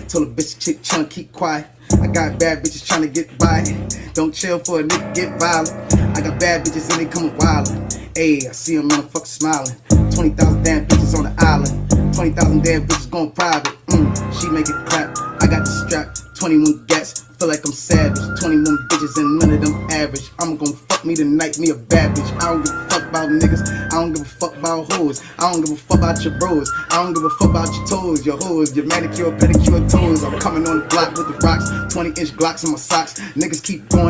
Told a bitch chick tryna keep quiet. I got bad bitches tryna get by. Don't chill for a nigga get violent. I got bad bitches and they coming wildin'. Ayy, I see them motherfuckers smiling. 20,000 damn bitches on the island. 20,000 damn bitches going private. She make it clap. I got the strap. 21 gats. Feel like I'm savage. 21 bitches and none of them average. I'm gon' fuck me tonight, me a bad bitch. I don't give a fuck about niggas. I don't give a fuck about hoes. I don't give a fuck about your bros. I don't give a fuck about your toes, your hoes, your manicure, pedicure toes. I'm coming on the block with the rocks. 20-inch Glocks in my socks. Niggas keep going.